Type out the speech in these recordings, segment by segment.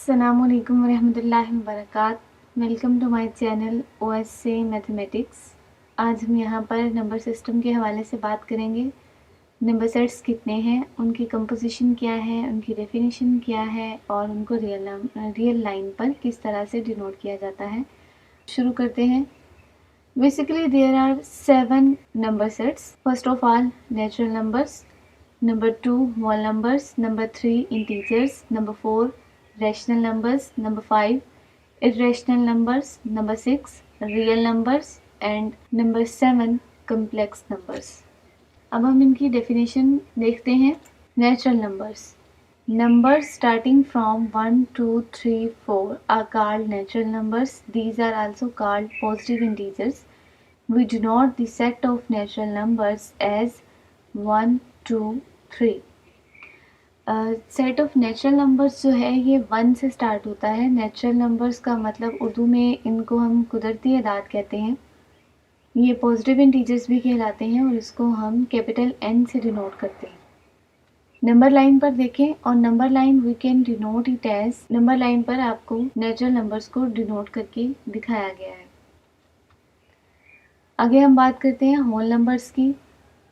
अस्सलामुअलैकुम वरहमतुल्लाहि वबरकात। Welcome to my channel OSC mathematics. आज हम यहाँ पर नंबर सिस्टम के हवाले से बात करेंगे। नंबर सेट्स कितने हैं, उनकी कंपोजिशन क्या है, उनकी डेफिनेशन क्या है और उनको रियल लाइन पर किस तरह से डिनोट किया जाता है। शुरू करते हैं। Basically there are 7 number sets. First of all natural numbers, number 2 whole numbers, number 3 integers, number 4 rational numbers, number 5 irrational numbers, number 6 real numbers and number 7 complex numbers। अब हम इनकी डेफिनेशन देखते हैं। Natural numbers, numbers starting from 1 2 3 4 are called natural numbers. These are also called positive integers. We denote the set of natural numbers as 1 2 3। Set of natural numbers जो है ये 1 से start होता है। नेचुरल नंबर्स का मतलब उर्दू में इनको हम कुदरती अदाद कहते हैं। ये पॉजिटिव इंटीजर्स भी कहलाते हैं और इसको हम कैपिटल N से डिनोट करते हैं। नंबर लाइन पर देखें और number line we can denote it as, number line पर आपको नेचुरल नंबर्स को डिनोट करके दिखाया गया है। आगे हम बात करते हैं होल नंबर्स की।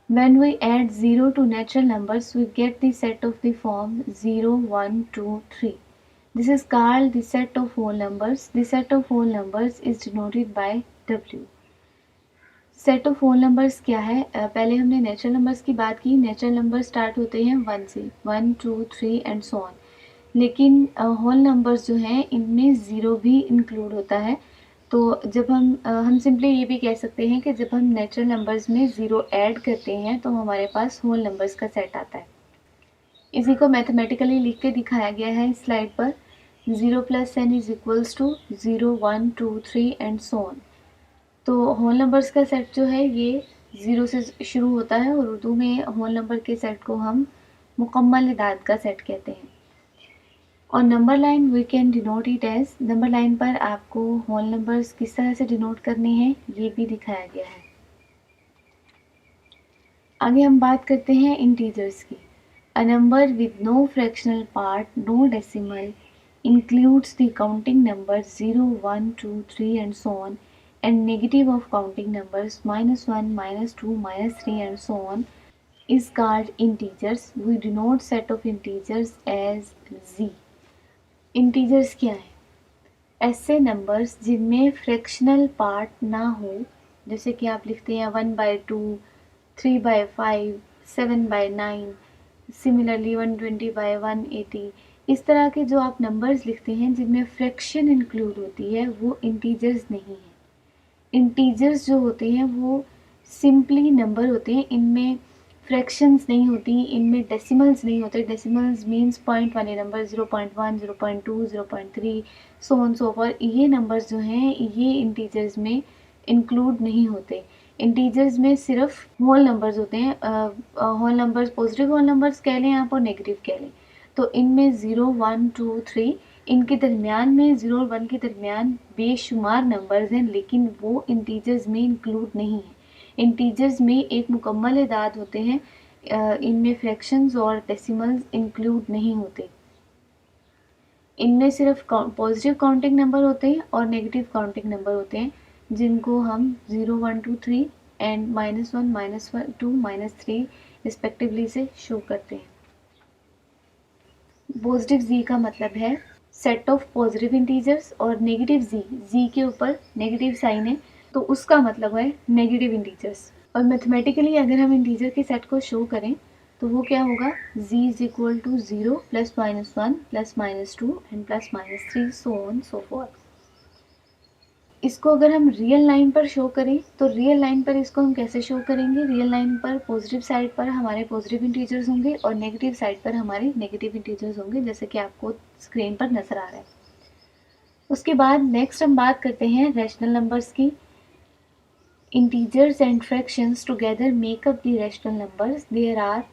When we add 0 to natural numbers, we get the set of the form 0, 1, 2, 3. This is called the set of whole numbers. The set of whole numbers is denoted by W. Set of whole numbers क्या है? पहले हमने natural numbers की बात की। Natural number start होते हैं 1 से, 1 2 3 एंड सो ऑन। लेकिन होल नंबर्स जो हैं इनमें 0 भी इंक्लूड होता है। तो जब हम सिंपली ये भी कह सकते हैं कि जब हम नेचुरल नंबर्स में 0 ऐड करते हैं तो हमारे पास होल नंबर्स का सेट आता है। इसी को मैथमेटिकली लिख के दिखाया गया है इस स्लाइड पर। 0 + n is equals to 0 1 2 3 and so on. तो होल नंबर्स का सेट जो है ये 0 से शुरू होता है और उर्दू में होल नंबर के सेट को हम मुकम्मल अदाद का सेट कहते हैं। और number line we can denote it as, number line पर आपको होल नंबर्स किस तरह से डिनोट करने हैं ये भी दिखाया गया है। आगे हम बात करते हैं इंटीजर्स की। A number with no fractional part, no decimal, includes the counting numbers 0 1 2 3 and so on and negative of counting numbers -1 -2 -3 and so on is called integers. We denote set of integers as Z। Integers क्या है? ऐसे numbers जिनमें fractional part ना हो, जैसे कि आप लिखते हैं 1/2, 3/5, 7/9, सिमिलरली 120/180। इस तरह के जो आप नंबर्स लिखते हैं जिनमें फ्रैक्शन इंक्लूड होती है वो इंटीजर्स नहीं है। इंटीजर्स जो होते हैं वो सिंपली नंबर होते हैं, इनमें फ्रैक्शंस नहीं होती, इनमें डेसिमल्स नहीं होते। डेसिमल्स मींस पॉइंट वाले number 0.1 0.2 0.3 so on so for, ये नंबर्स जो हैं ये इंटीजर्स में इंक्लूड नहीं होते। इंटीजर्स में सिर्फ होल नंबर्स होते हैं। Whole numbers positive whole numbers कह लें आप और नेगेटिव कह लें। तो इनमें 0 1 2 3 इनके दरमियान में 0 और 1 के दरमियान बेशुमार नंबर्स हैं, लेकिन वो इंटीजर्स में इंक्लूड नहीं है। इंटीजर्स में एक मुकम्मल अदाद होते हैं, इनमें फ्रैक्शंस और डेसिमल्स इंक्लूड नहीं होते। इनमें सिर्फ पॉजिटिव काउंटिंग नंबर होते हैं और नेगेटिव काउंटिंग नंबर होते हैं, जिनको हम 0 1 2 3 एंड -1 -2 -3 रिस्पेक्टिवली से शो करते हैं। पॉजिटिव जी का मतलब है सेट ऑफ पॉजिटिव इंटीजर्स और नेगेटिव जी के ऊपर नेगेटिव साइन है तो उसका मतलब है नेगेटिव इंटीजर्स। और मैथमेटिकली अगर हम इंटीजर के सेट को शो करें तो वो क्या होगा, z is equal to 0 +-1 +-2 and +-3 so on so forth. इसको अगर हम रियल लाइन पर शो करें तो रियल लाइन पर इसको हम कैसे शो करेंगे? रियल लाइन पर पॉजिटिव साइड पर हमारे पॉजिटिव इंटीजर्स होंगे और नेगेटिव साइड पर हमारे नेगेटिव इंटीजर्स होंगे, जैसे कि आपको स्क्रीन पर नजर आ रहा है। उसके बाद नेक्स्ट हम बात करते हैं रैशनल नंबर्स की। Integers and fractions together make up the rational numbers. There are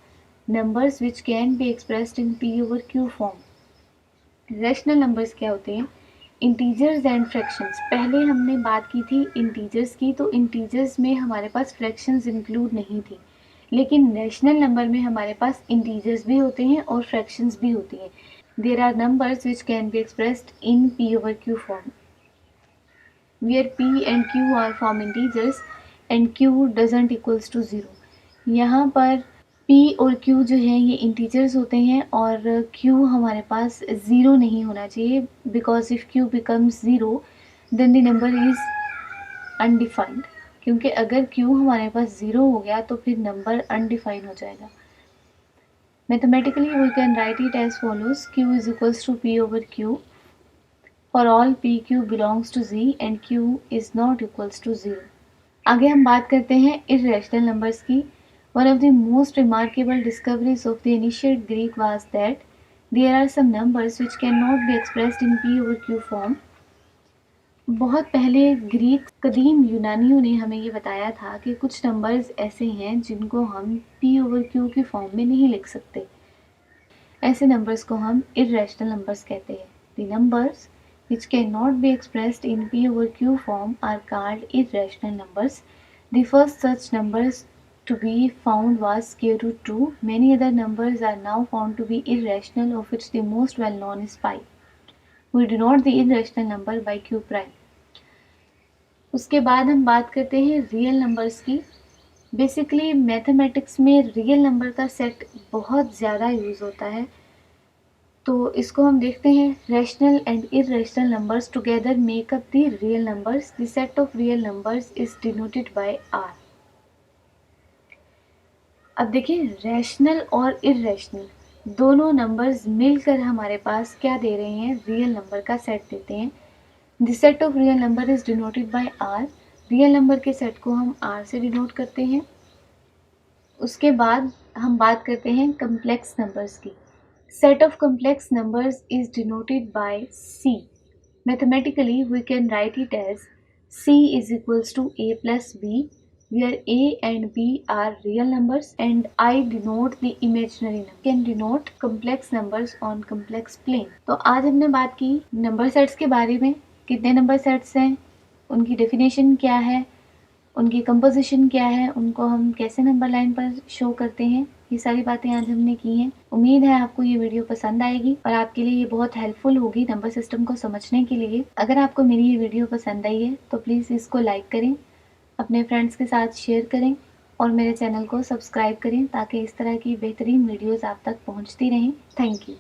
numbers which can be expressed in P/Q form. Rational numbers क्या होते हैं? Integers and fractions. पहले हमने बात की थी इंटीजर्स की, तो इंटीजर्स में हमारे पास फ्रैक्शंस इंक्लूड नहीं थी, लेकिन रैशनल नंबर में हमारे पास इंटीजर्स भी होते हैं और फ्रैक्शंस भी होती हैं। There are numbers which can be expressed in P over Q form, where P and Q are form integers and Q doesn't equals to 0. यहाँ पर P और Q जो है ये इंटीजर्स होते हैं और Q हमारे पास ज़ीरो नहीं होना चाहिए, because if Q becomes zero then the number is undefined, क्योंकि अगर Q हमारे पास ज़ीरो हो गया तो फिर नंबर अनडिफाइंड हो जाएगा. Mathematically we can write it as follows: Q is equals to P over Q for all P Q belongs to Z and Q is not equals to 0. आगे हम बात करते हैं irrational numbers की. One of the most remarkable discoveries of the ancient Greek was that there are some numbers which cannot be expressed in P over Q form. बहुत पहले Greek कदीम यूनानियों ने हमें ये बताया था कि कुछ नंबर्स ऐसे हैं जिनको हम P over Q की फॉर्म में नहीं लिख सकते. ऐसे नंबर्स को हम irrational numbers कहते हैं. The numbers which cannot be expressed in P over Q form are called irrational numbers. The first such numbers to be found was square root 2. Many other numbers are now found to be irrational, of which the most well known is pi. We denote the irrational number by Q prime. उसके बाद हम बात करते हैं real numbers की. Basically mathematics में real number का set बहुत ज़्यादा यूज़ होता है, तो इसको हम देखते हैं. Rational and irrational numbers together make up the real numbers. The set of real numbers is denoted by R. अब देखिए, रैशनल और इरेशनल दोनों नंबर्स मिलकर हमारे पास क्या दे रहे हैं, रियल नंबर का सेट देते हैं. The set of real number is denoted by R. Real number के सेट को हम आर से डिनोट करते हैं. उसके बाद हम बात करते हैं कम्प्लेक्स नंबर्स की. Set of complex numbers is denoted by C. Mathematically, we can write it as C is equals to A plus B, where A and B are real numbers and I denote the imaginary number. Can denote complex numbers on complex plane. तो आज हमने बात की number sets के बारे में. कितने number sets हैं, उनकी डेफिनेशन क्या है, उनकी कंपोजिशन क्या है, उनको हम कैसे नंबर लाइन पर शो करते हैं, ये सारी बातें आज हमने की हैं. उम्मीद है आपको ये वीडियो पसंद आएगी और आपके लिए ये बहुत हेल्पफुल होगी नंबर सिस्टम को समझने के लिए. अगर आपको मेरी ये वीडियो पसंद आई है तो प्लीज़ इसको लाइक करें, अपने फ्रेंड्स के साथ शेयर करें और मेरे चैनल को सब्सक्राइब करें ताकि इस तरह की बेहतरीन वीडियोज़ आप तक पहुँचती रहें. Thank you.